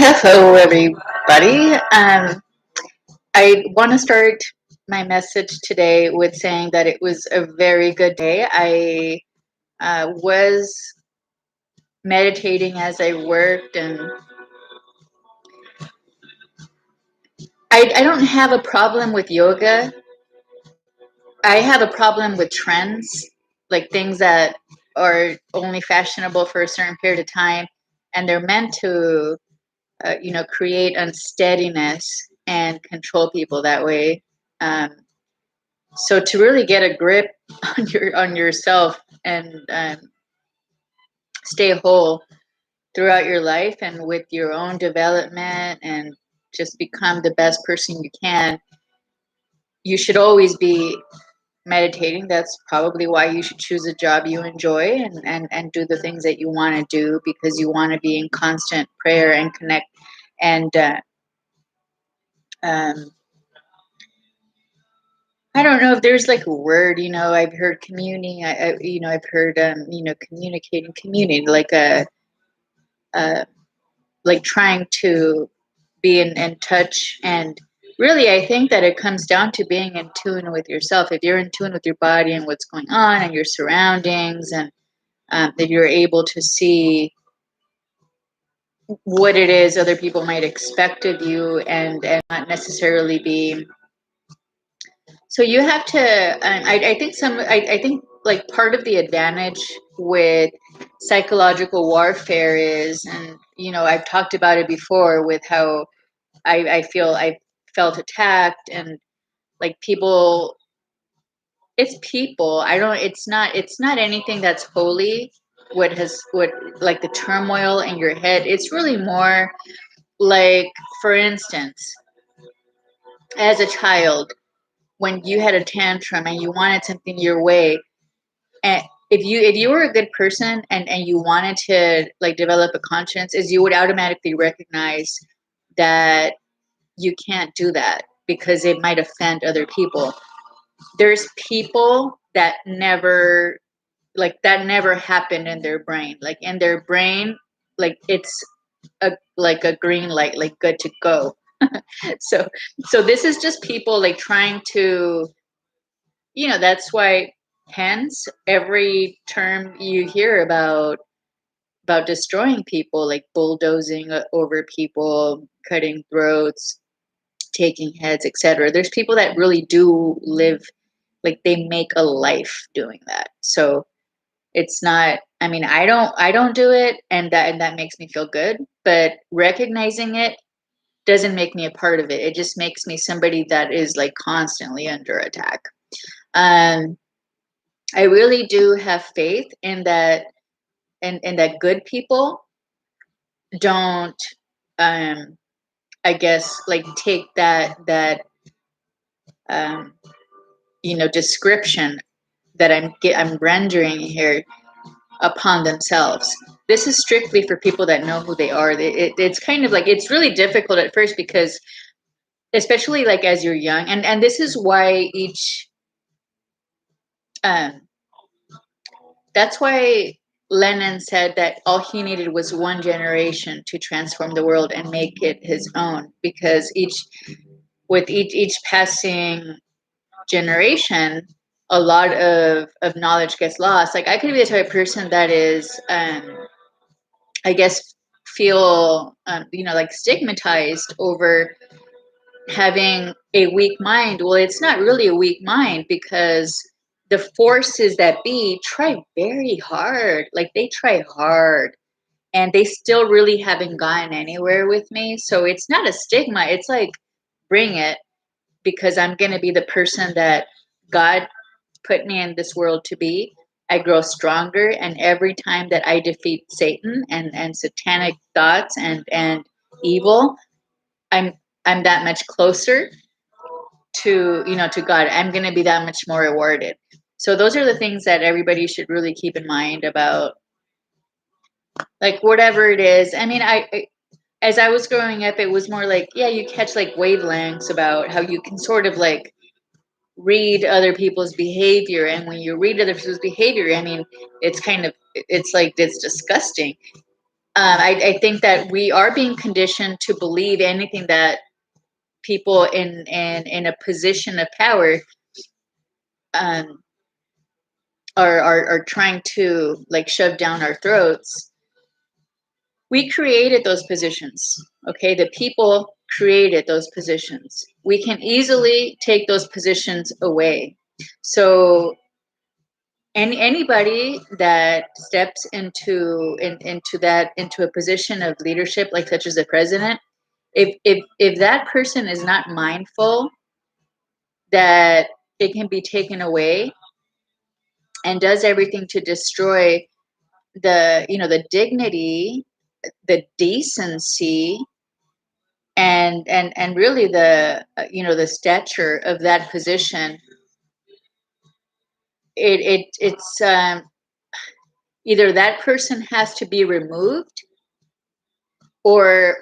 Hello, everybody. I want to start my message today with saying that it was a very good day. I was meditating as I worked, and I don't have a problem with yoga. I have a problem with trends, like things that are only fashionable for a certain period of time, and they're meant to, create unsteadiness and control people that way. Um, so to really get a grip on yourself and stay whole throughout your life and with your own development and just become the best person you can, you should always be meditating. That's probably why you should choose a job you enjoy and do the things that you want to do, because you want to be in constant prayer and connect. And um, I don't know if there's like a word, I've heard communing. I've heard, communicating, communing, uh, like trying to be in touch. And really, I think that it comes down to being in tune with yourself. If you're in tune with your body and what's going on and your surroundings, and that you're able to see what it is other people might expect of you, and not necessarily be. So you have to. I think I think like part of the advantage with psychological warfare is, and I've talked about it before with how I felt attacked, and like people. It's people. I don't. It's not anything that's holy. What like the turmoil in your head. It's really more like, for instance, as a child, when you had a tantrum and you wanted something your way, and if you were a good person and you wanted to like develop a conscience, is you would automatically recognize that you can't do that because it might offend other people. There's people that never happened in their brain. Like in their brain, like it's a green light, like good to go. So so this is just people like trying to, that's why, hence every term you hear about destroying people, like bulldozing over people, cutting throats, taking heads, etc. There's people that really do live, like they make a life doing that. So it's not, I mean, I don't do it, and that makes me feel good, but recognizing it doesn't make me a part of it. It just makes me somebody that is like constantly under attack. um I really do have faith in that, and that good people don't, um I guess, like take that um description that I'm rendering here upon themselves. This is strictly for people that know who they are. It's kind of like, it's really difficult at first because, especially like as you're young, and this is why each um that's why Lenin said that all he needed was one generation to transform the world and make it his own, because each passing generation, a lot of knowledge gets lost. Like I could be the type of person that is, I guess, feel, like stigmatized over having a weak mind. Well, it's not really a weak mind, because the forces that be try very hard. Like they try hard, and they still really haven't gotten anywhere with me. So it's not a stigma. It's like, bring it, because I'm going to be the person that God put me in this world to be. I grow stronger, and every time that I defeat Satan and satanic thoughts and evil, I'm I'm that much closer to God. I'm going to be that much more rewarded. So those are the things that everybody should really keep in mind about, like, whatever it is. I mean, as I was growing up, it was more like, yeah, you catch like wavelengths about how you can sort of like read other people's behavior. And when you read other people's behavior, I mean, it's kind of, it's like, it's disgusting. I think that we are being conditioned to believe anything that people in a position of power um, are trying to like shove down our throats. We created those positions. Okay, the people created those positions. We can easily take those positions away. So anybody that steps into a position of leadership, like such as the president, if that person is not mindful that it can be taken away and does everything to destroy the dignity, the decency, and really the stature of that position, it's either that person has to be removed, or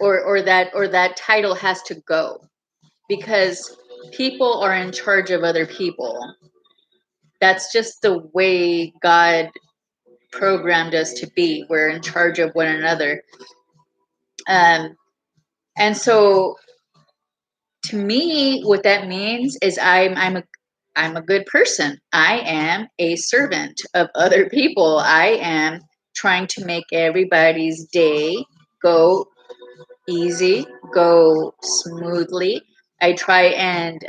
that title has to go, because people are in charge of other people. That's just the way God programmed us to be. We're in charge of one another. And so to me, what that means is I'm a good person. I am a servant of other people. I am trying to make everybody's day go easy, go smoothly. I try and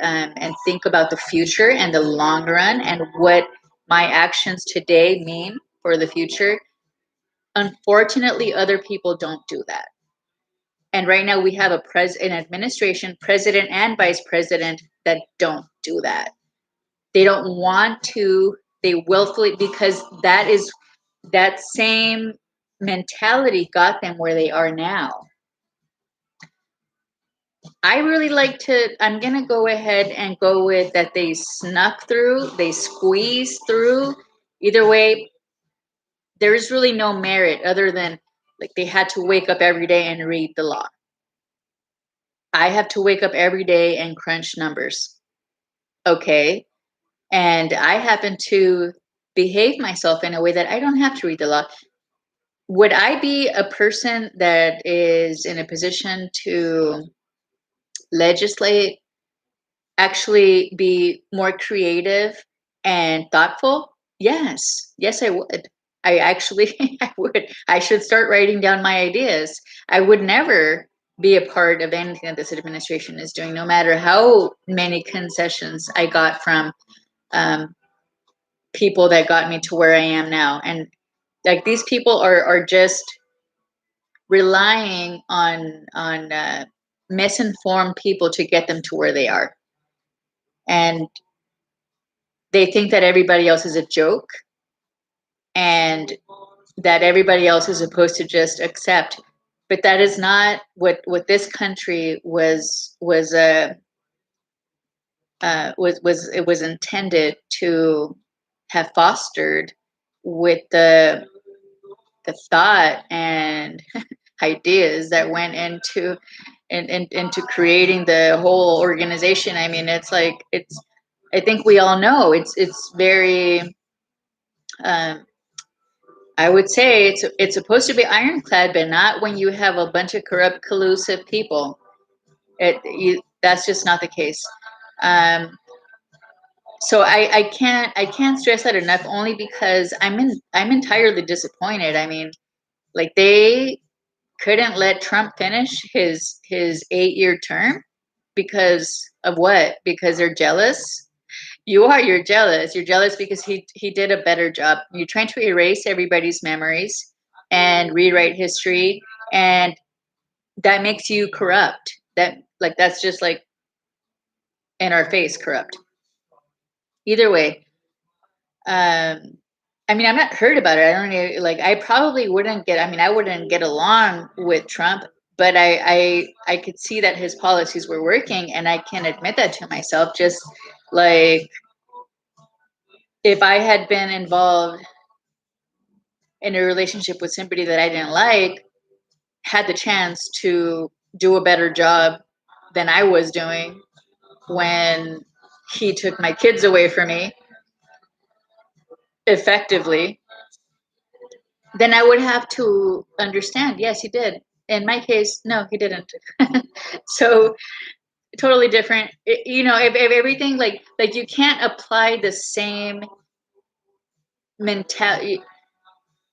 think about the future and the long run and what my actions today mean for the future. Unfortunately, other people don't do that. And right now we have an administration, president and vice president, that don't do that. They don't want to, they willfully, because that same mentality got them where they are now. I really like to, I'm going to go ahead and go with that they snuck through, they squeezed through. Either way, there's really no merit other than like they had to wake up every day and read the law. I have to wake up every day and crunch numbers. Okay. And I happen to behave myself in a way that I don't have to read the law. Would I be a person that is in a position to legislate, actually be more creative and thoughtful? Yes. Yes, I would. I actually, I would. I should start writing down my ideas. I would never be a part of anything that this administration is doing, no matter how many concessions I got from um, people that got me to where I am now. And like these people are just relying on misinformed people to get them to where they are, and they think that everybody else is a joke and that everybody else is supposed to just accept. But that is not what this country was. It was intended to have fostered, with the thought and ideas that went into creating the whole organization. I mean, it's like it's. I think we all know it's very. Um, I would say it's supposed to be ironclad, but not when you have a bunch of corrupt, collusive people. That's just not the case. Um, so I can't stress that enough. Only because I'm entirely disappointed. I mean, like they couldn't let Trump finish his 8-year term because of what? Because they're jealous. You're jealous. You're jealous because he did a better job. You're trying to erase everybody's memories and rewrite history, and that makes you corrupt. That's just like in our face corrupt. Either way, um, I mean, I'm not hurt about it. I don't know, like I probably wouldn't get. I mean, I wouldn't get along with Trump, but I could see that his policies were working, and I can admit that to myself. Just like if I had been involved in a relationship with somebody that I didn't like, had the chance to do a better job than I was doing when he took my kids away from me effectively, then I would have to understand, yes, he did. In my case, no, he didn't. So totally different. You know, if everything like you can't apply the same mentality.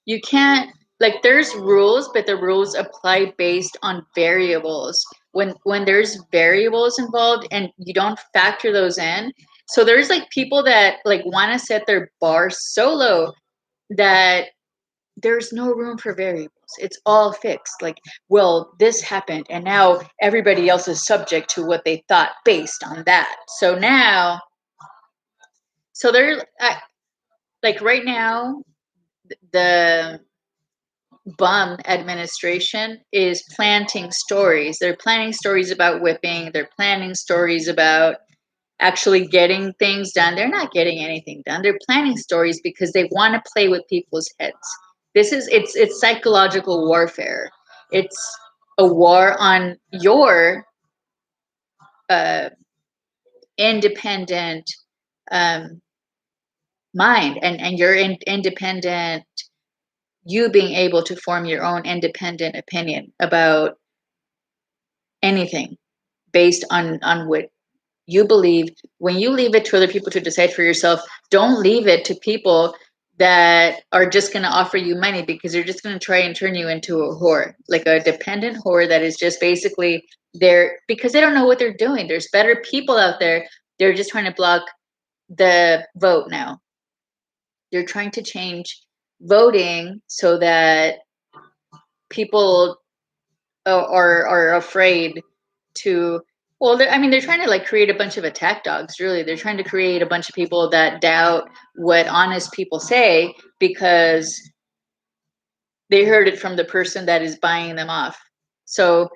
You can't, like, there's rules, but the rules apply based on variables. When there's variables involved and you don't factor those in, so there's like people that like want to set their bar so low that there's no room for variables. It's all fixed. Like, well, this happened, and now everybody else is subject to what they thought based on that. So now, so they're like right now, the bum administration is planting stories. They're planning stories about whipping. They're planning stories about actually getting things done. They're not getting anything done. They're planning stories because they want to play with people's heads. This is it's psychological warfare. It's a war on your uh, independent um, mind and your independent, you being able to form your own independent opinion about anything based on what you believe. When you leave it to other people to decide for yourself, don't leave it to people that are just going to offer you money, because they're just going to try and turn you into a whore, like a dependent whore that is just basically there because they don't know what they're doing. There's better people out there. They're just trying to block the vote now. They're trying to change voting so that people are afraid to, well, I mean, they're trying to like create a bunch of attack dogs. Really, they're trying to create a bunch of people that doubt what honest people say because they heard it from the person that is buying them off. So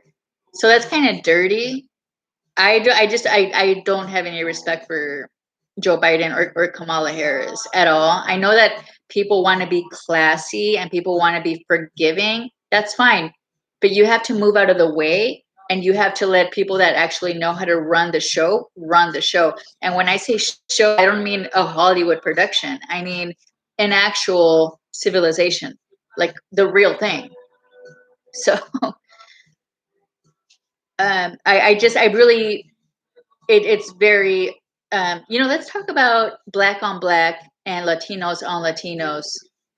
that's kind of dirty. I don't have any respect for Joe Biden or Kamala Harris at all. I know that people want to be classy and people want to be forgiving. That's fine. But you have to move out of the way, and you have to let people that actually know how to run the show run the show. And when I say show, I don't mean a Hollywood production. I mean an actual civilization, like the real thing. So I really, it's very, you know, let's talk about black on black and Latinos on Latinos,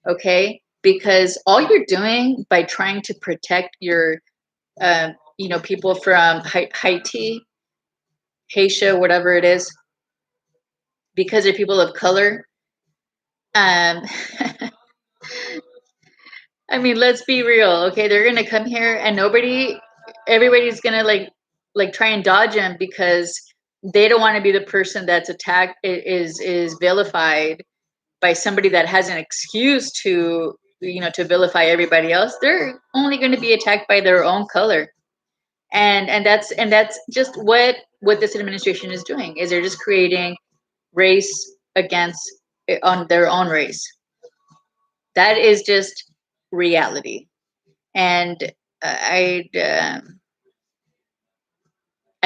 okay? Because all you're doing by trying to protect your, you know, people from Haiti, Haitian, whatever it is, because they're people of color. Um, I mean, let's be real, okay? They're gonna come here and everybody's gonna like try and dodge them because they don't want to be the person that's attacked, is vilified by somebody that has an excuse to, you know, to vilify everybody else. They're only going to be attacked by their own color. And that's just what this administration is doing, is they're just creating race against on their own race. That is just reality. And I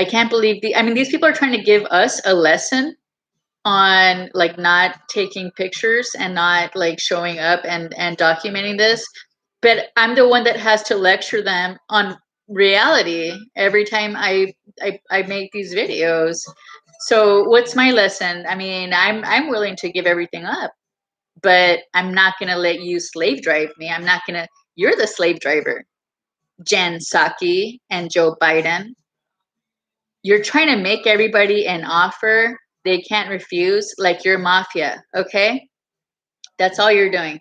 can't believe I mean, these people are trying to give us a lesson on like not taking pictures and not like showing up and documenting this, but I'm the one that has to lecture them on reality every time I make these videos. So what's my lesson? I mean, I'm willing to give everything up, but I'm not going to let you slave drive me. I'm not going to. You're the slave driver, Jen Psaki and Joe Biden. You're trying to make everybody an offer they can't refuse, like you're mafia, okay? That's all you're doing.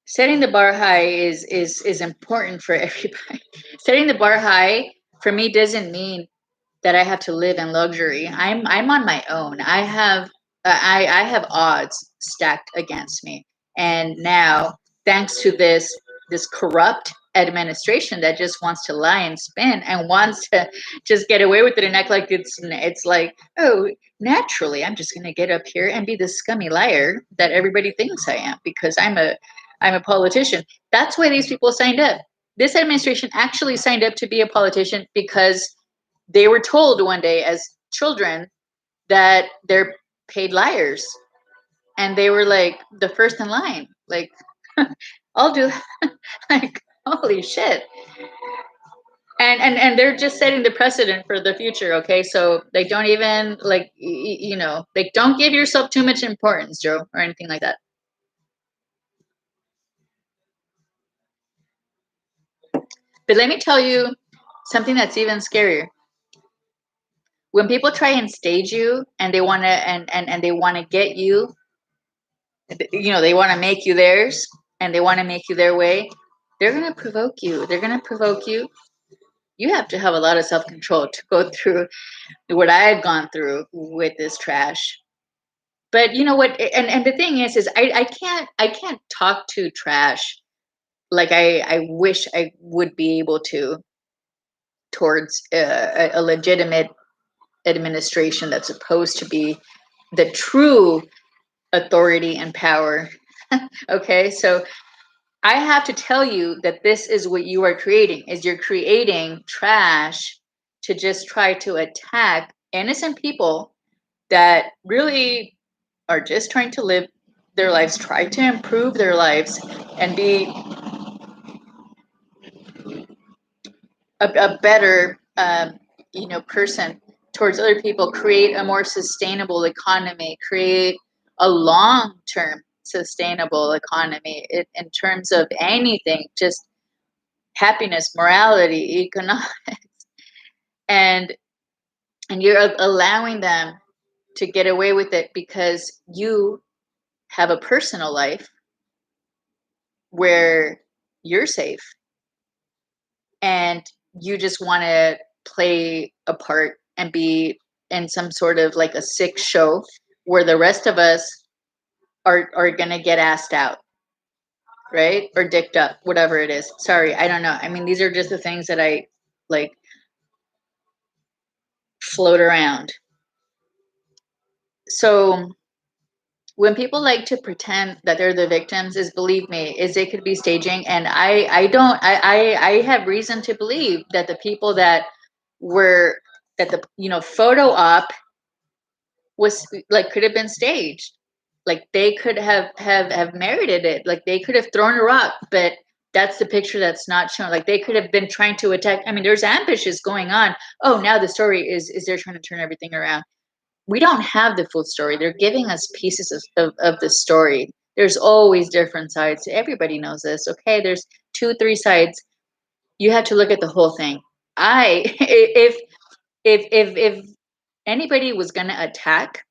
Setting the bar high is important for everybody. Setting the bar high for me doesn't mean that I have to live in luxury. I'm on my own. I have odds stacked against me. And now, thanks to this corrupt administration that just wants to lie and spin and wants to just get away with it and act like it's like, oh, naturally I'm just going to get up here and be the scummy liar that everybody thinks I am because I'm a politician. That's why these people signed up. This administration actually signed up to be a politician because they were told one day as children that they're paid liars. and they were like the first in line. Like, I'll do like holy shit. And they're just setting the precedent for the future. Okay, so they don't even like like don't give yourself too much importance, Joe, or anything like that. But let me tell you something that's even scarier. When people try and stage you and they want to and they want to get you, they want to make you theirs and they want to make you their way, they're going to provoke you. They're going to provoke you. You have to have a lot of self-control to go through what I've gone through with this trash. But you know what, and the thing is I can't talk to trash like I wish I would be able to towards a legitimate administration that's supposed to be the true authority and power. Okay, so I have to tell you that this is what you are creating, is you're creating trash to just try to attack innocent people that really are just trying to live their lives, try to improve their lives, and be a better, person towards other people. Create a more sustainable economy. Create a long-term sustainable economy in terms of anything, just happiness, morality, economic, and you're allowing them to get away with it because you have a personal life where you're safe and you just want to play a part and be in some sort of like a sick show where the rest of us are going to get asked out, right? Or dicked up, whatever it is. Sorry, I don't know. I mean, these are just the things that I like float around. So when people like to pretend that they're the victims, is, believe me, is they could be staging. And I don't I have reason to believe that the people that were that the photo op was like could have been staged. Like they could have merited it. Like they could have thrown a rock, but that's the picture that's not shown. Like they could have been trying to attack. I mean, there's ambushes going on. Oh, now the story is they're trying to turn everything around. We don't have the full story. They're giving us pieces of the story. There's always different sides. Everybody knows this. Okay, there's 2, 3 sides. You have to look at the whole thing. I if anybody was going to attack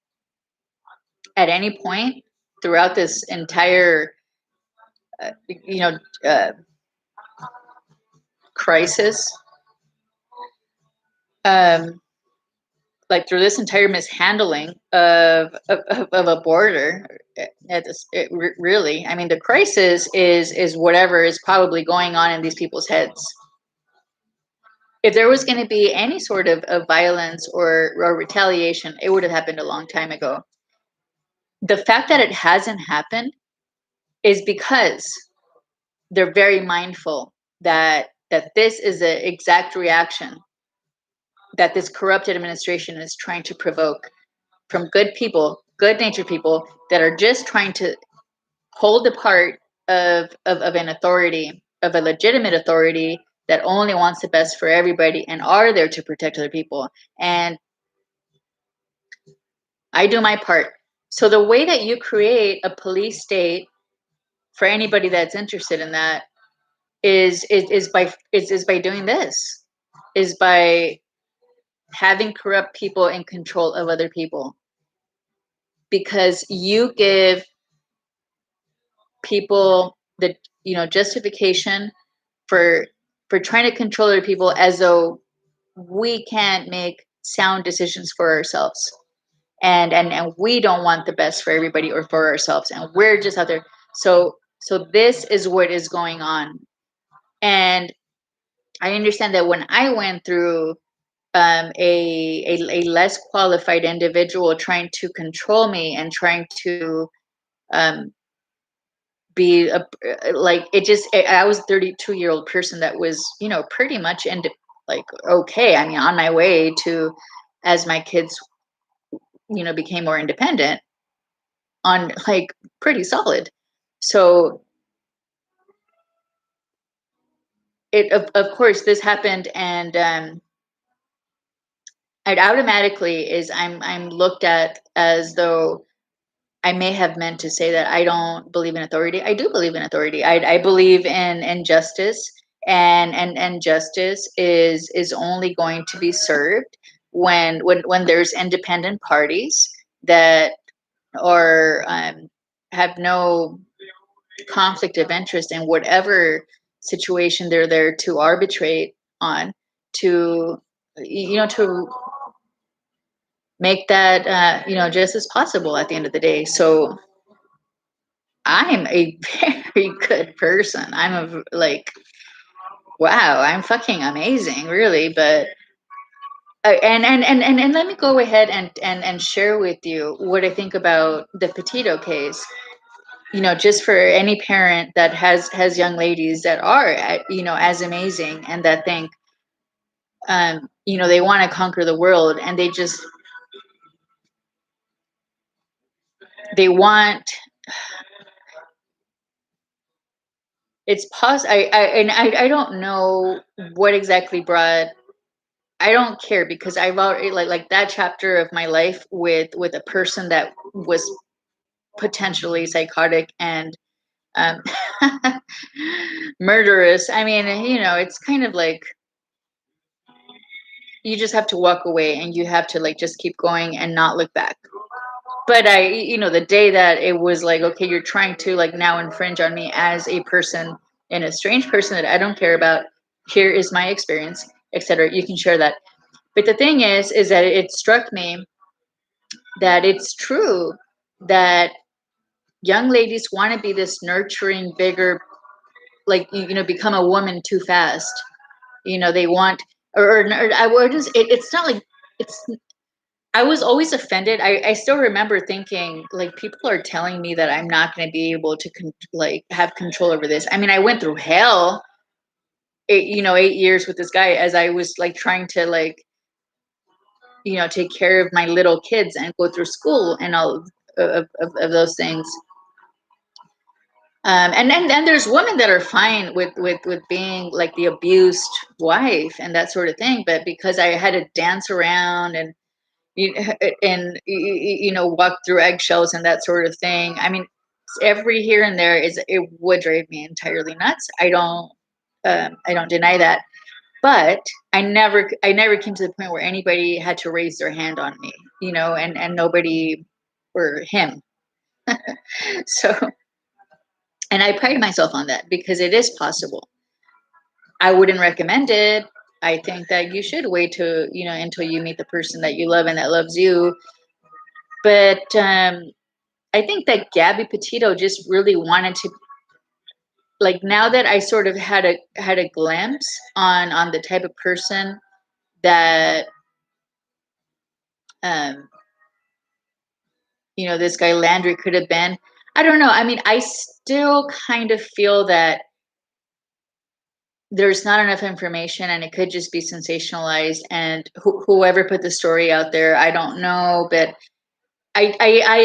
at any point throughout this entire uh, you know uh, crisis, um like through this entire mishandling of a border, at this, really, I mean, the crisis is whatever is probably going on in these people's heads. If there was going to be any sort of violence or retaliation, it would have happened a long time ago. The fact that it hasn't happened is because they're very mindful that this is the exact reaction that this corrupt administration is trying to provoke from good people, good natured people that are just trying to hold the part of an authority, of a legitimate authority that only wants the best for everybody and are there to protect other people. And I do my part. So the way that you create a police state for anybody that's interested in that is by doing this, is by having corrupt people in control of other people, because you give people the justification for trying to control other people, as though we can't make sound decisions for ourselves, and we don't want the best for everybody or for ourselves, and we're just out there. So this is what is going on. And I understand that when I went through a less qualified individual trying to control me and trying to um, be like it just I was a 32-year-old person that was pretty much like okay, I mean, on my way to, as my kids became more independent, on like pretty solid. So it of course this happened, and it automatically is I'm looked at as though I may have meant to say that I don't believe in authority. I do believe in authority. I believe in justice, and justice is only going to be served when there's independent parties that are have no conflict of interest in whatever situation they're there to arbitrate on, to to make that just as possible at the end of the day. So I'm a very good person. I'm like, wow, I'm fucking amazing, really. But and let me go ahead and share with you what I think about the Petito case. Just for any parent that has young ladies that are as amazing, and that think they want to conquer the world, and they want. It's possible. I don't know what exactly brought. I don't care, because I've already like that chapter of my life with a person that was potentially psychotic and um, murderous. I mean, it's kind of like you just have to walk away, and you have to like just keep going and not look back. But the day that it was like, okay, you're trying to like now infringe on me as a person, and a strange person that I don't care about. Here is my experience, etc. You can share that. But the thing is that it struck me that it's true that young ladies want to be this nurturing, bigger, like become a woman too fast. They want, or I would just, it's not like it's. I was always offended. I still remember thinking like people are telling me that I'm not going to be able to like have control over this. I mean, I went through hell, 8 years with this guy as I was like trying to like take care of my little kids and go through school and all of those things. And then there's women that are fine with being like the abused wife and that sort of thing, but because I had to dance around and walk through eggshells and that sort of thing. I mean, every here and there it would drive me entirely nuts. I don't deny that, but I never came to the point where anybody had to raise their hand on me, and nobody, or him. So, and I pride myself on that because it is possible. I wouldn't recommend it. I think that you should wait to until you meet the person that you love and that loves you. But I think that Gabby Petito just really wanted to, like, now that I sort of had a glimpse on the type of person that um this guy Landry could have been. I don't know. I mean, I still kind of feel that there's not enough information, and it could just be sensationalized, and whoever put the story out there, I don't know, but I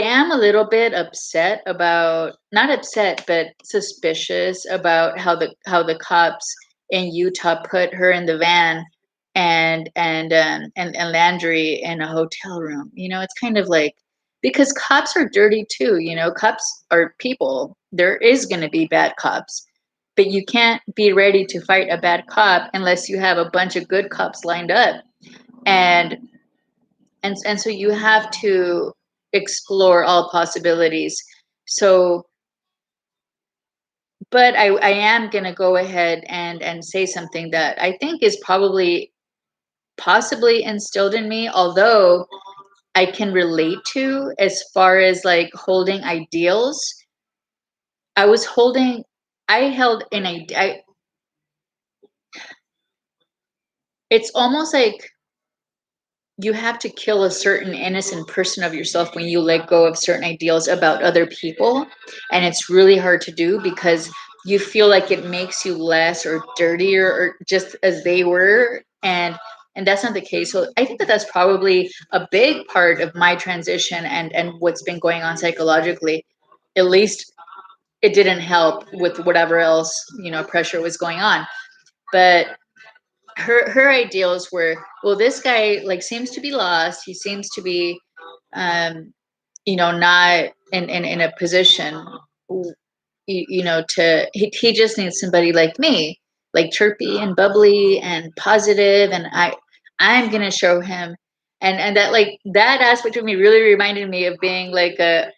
am a little bit upset about, not upset, but suspicious about how the cops in Utah put her in the van and Landry in a hotel room. It's kind of like, because cops are dirty too. Cops are people. There is going to be bad cops, but you can't be ready to fight a bad cop unless you have a bunch of good cops lined up. And and so you have to explore all possibilities. So, but I am going to go ahead and say something that I think is probably possibly instilled in me, although I can relate to, as far as like holding ideals. I was holding, I held in it's almost like you have to kill a certain innocent person of yourself when you let go of certain ideals about other people. And it's really hard to do because you feel like it makes you less or dirtier or just as they were. And and that's not the case. So I think that that's probably a big part of my transition and what's been going on psychologically. At least it didn't help with whatever else, pressure was going on. But her ideals were, well, this guy like seems to be lost. He seems to be not in a position, to he just needs somebody like me, like chirpy and bubbly and positive, and I'm gonna show him. And that, like, that aspect of me really reminded me of being like a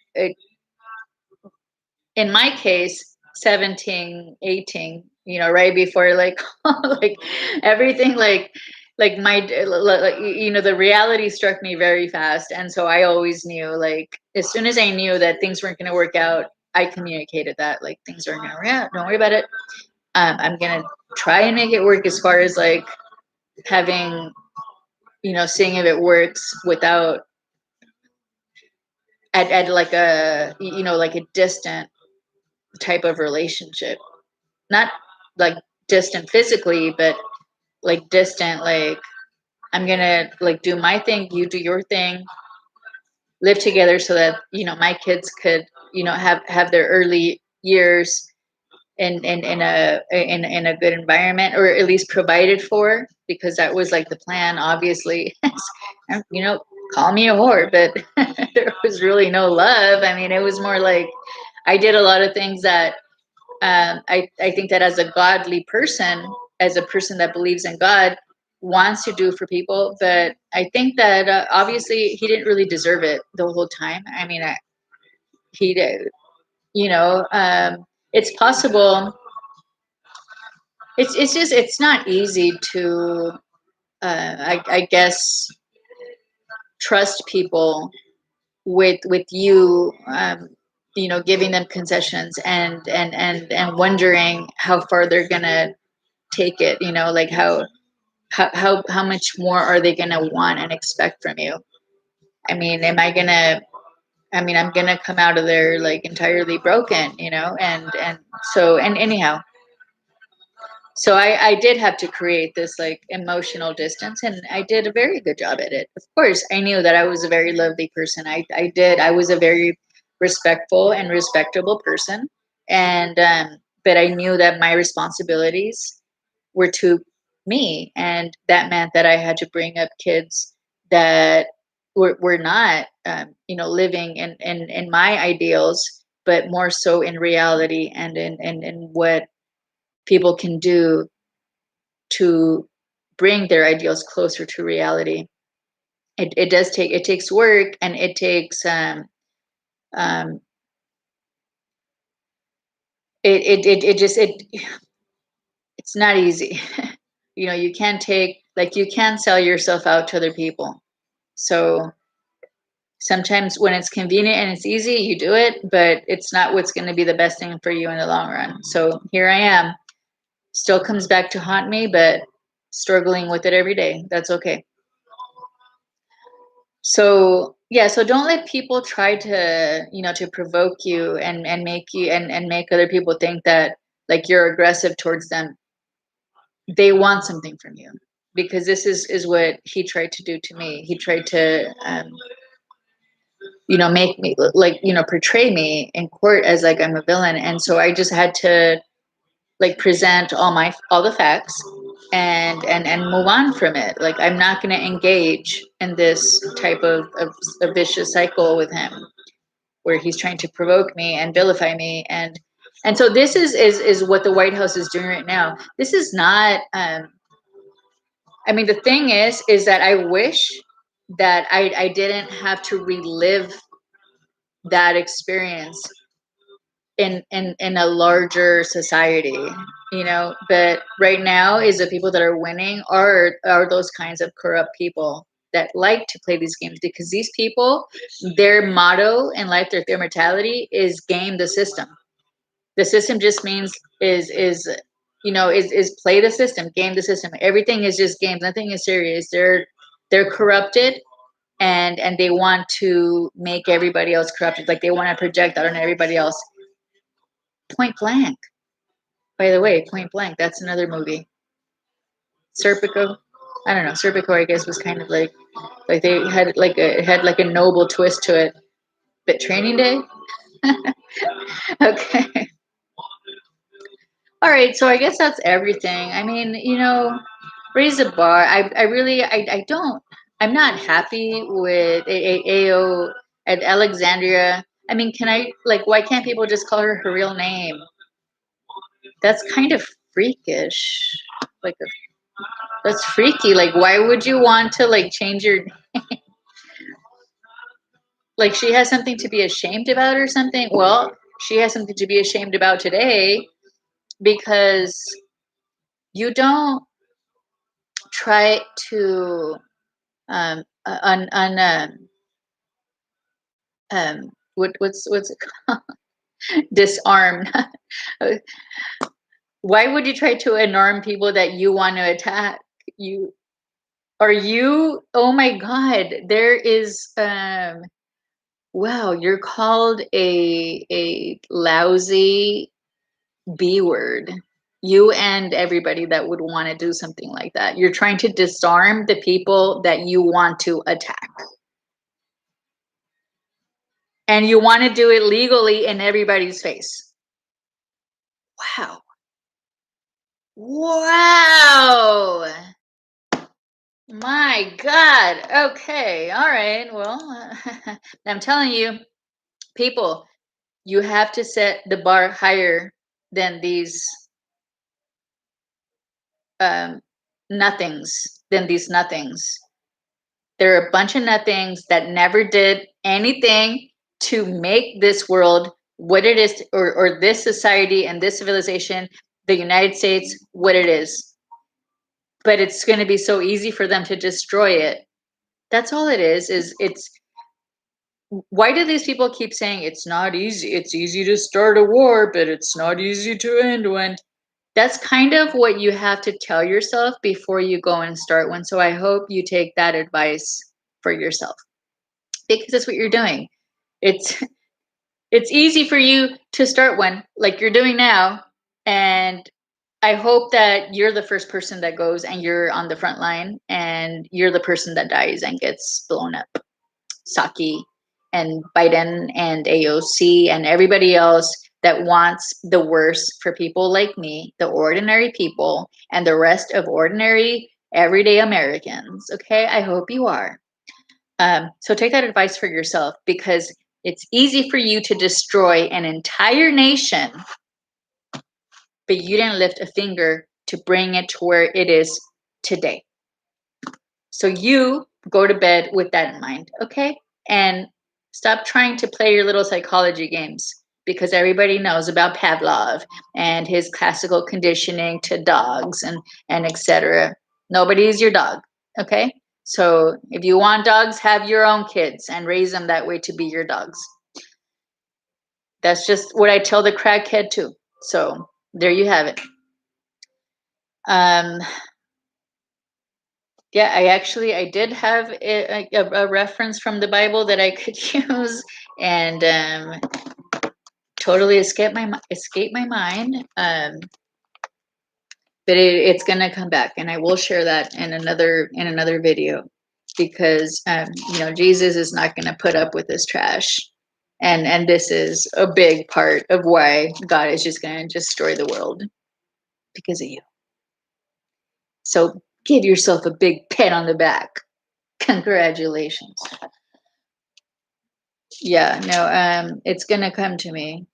in my case 17, 18, right before, like, like everything, like my like, the reality struck me very fast, and so I always knew, like, as soon as I knew that things weren't going to work out, I communicated that, like, things aren't going to work out, don't worry about it. I'm going to try and make it work, as far as like having, seeing if it works without at like a, like a distant type of relationship, not like distant physically, but like distant, like, I'm gonna like do my thing, you do your thing, live together, so that, my kids could, have their early years in a good environment, or at least provided for, because that was like the plan, obviously. you know Call me a whore, but there was really no love. I mean, it was more like I did a lot of things that, I think that as a godly person, as a person that believes in God, wants to do for people. But I think that, obviously he didn't really deserve it the whole time. I mean, he did, it's possible. It's just, it's not easy to, I guess, trust people with you, giving them concessions, and wondering how far they're gonna take it, like how much more are they going to want and expect from you. I mean, I'm going to come out of there like entirely broken, and so, and anyhow, so I did have to create this like emotional distance, and I did a very good job at it. Of course, I knew that I was a very lovely person. I was a very respectful and respectable person, and but I knew that my responsibilities were to me, and that meant that I had to bring up kids that were not, living in my ideals, but more so in reality, and in what people can do to bring their ideals closer to reality. It takes work, and it takes, um it just it's not easy. You can't take, like, you can't sell yourself out to other people. So sometimes when it's convenient and it's easy, you do it, but it's not what's going to be the best thing for you in the long run. So here I am, still comes back to haunt me, but struggling with it every day. That's okay. So yeah, so don't let people try to, to provoke you, and make you, and make other people think that, like, you're aggressive towards them. They want something from you, because this is what he tried to do to me. He tried to, make me, like, portray me in court as like I'm a villain. And so I just had to, like, present all the facts, and move on from it. Like, I'm not going to engage in this type of a vicious cycle with him, where he's trying to provoke me and vilify me. And so this is what the White House is doing right now. This is not, I mean, the thing is that I wish that I didn't have to relive that experience in a larger society, but right now is the people that are winning are those kinds of corrupt people that like to play these games, because these people, their motto in life, their mentality is game the system. The system just means is play the system, game the system. Everything is just games, nothing is serious. They're corrupted, and they want to make everybody else corrupted, like they want to project that on everybody else. Point Blank, by the way, Point Blank, that's another movie. Serpico. I don't know. Serpico, I guess, was kind of like they had like a it had like a noble twist to it. But Training Day, okay. All right, so I guess that's everything. I mean, raise the bar. I really, I don't, I'm not happy with AO at Alexandria. I mean, can I, like, why can't people just call her real name? That's kind of freakish. Like, that's freaky. Like, why would you want to, like, change your, like, she has something to be ashamed about or something? Well, she has something to be ashamed about today because you don't try to on what's it called? Disarm. Why would you try to unarm people that you want to attack? You are you? Oh my God! There is wow. You're called a lousy B word. You and everybody that would want to do something like that. You're trying to disarm the people that you want to attack. And you want to do it legally in everybody's face. Wow. Wow. My God. Okay. All right. Well, I'm telling you, people, you have to set the bar higher than these um, nothings. There are a bunch of nothings that never did anything to make this world what it is, or this society and this civilization, the United States, what it is. But it's going to be so easy for them to destroy it. That's all it is it's why do these people keep saying it's not easy? It's easy to start a war, but it's not easy to end one. That's kind of what you have to tell yourself before you go and start one. So I hope you take that advice for yourself because that's what you're doing. It's it's easy for you to start one like you're doing now, and I hope that you're the first person that goes and you're on the front line and you're the person that dies and gets blown up. Saki and Biden and AOC and everybody else that wants the worst for people like me, the ordinary people, and the rest of ordinary everyday Americans. Okay, I hope you are. So take that advice for yourself because it's easy for you to destroy an entire nation, but you didn't lift a finger to bring it to where it is today. So you go to bed with that in mind, okay? And stop trying to play your little psychology games because everybody knows about Pavlov and his classical conditioning to dogs and etc. Nobody's your dog, okay? So if you want dogs, have your own kids and raise them that way to be your dogs. That's just what I tell the crackhead too. So there you have it. Um, Yeah, I did have a reference from the Bible that I could use, and totally escaped my mind. But it's gonna come back, and I will share that in another video, because Jesus is not gonna put up with this trash, and this is a big part of why God is just gonna destroy the world because of you. So give yourself a big pat on the back. Congratulations. Yeah, no, it's gonna come to me.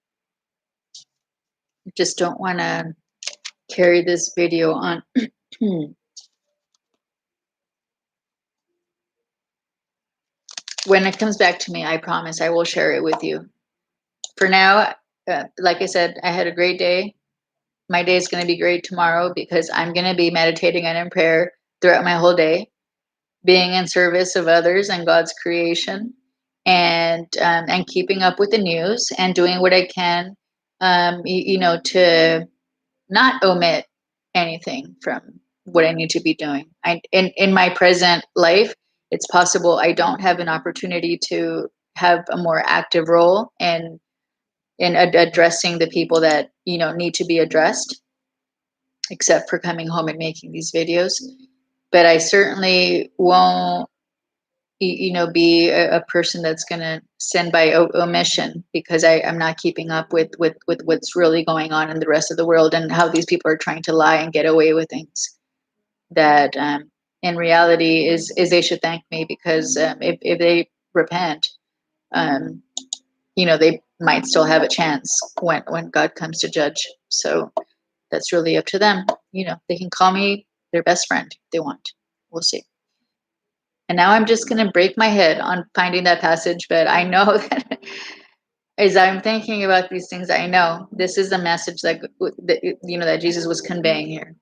Just don't want to carry this video on. When it comes back to me, I promise I will share it with you. For now, like I said, I had a great day. My day is going to be great tomorrow because I'm going to be meditating and in prayer throughout my whole day, being in service of others and God's creation, and keeping up with the news and doing what I can, to not omit anything from what I need to be doing. In my present life, it's possible I don't have an opportunity to have a more active role in addressing the people that need to be addressed, except for coming home and making these videos. but I certainly won't, be a person that's going to sin by omission, because I'm not keeping up with what's really going on in the rest of the world, and how these people are trying to lie and get away with things that, in reality, is they should thank me, because if they repent, um, they might still have a chance when God comes to judge. So that's really up to them. They can call me their best friend if they want. We'll see. And now I'm just going to break my head on finding that passage, but I know that as I'm thinking about these things, I know this is the message that Jesus was conveying here.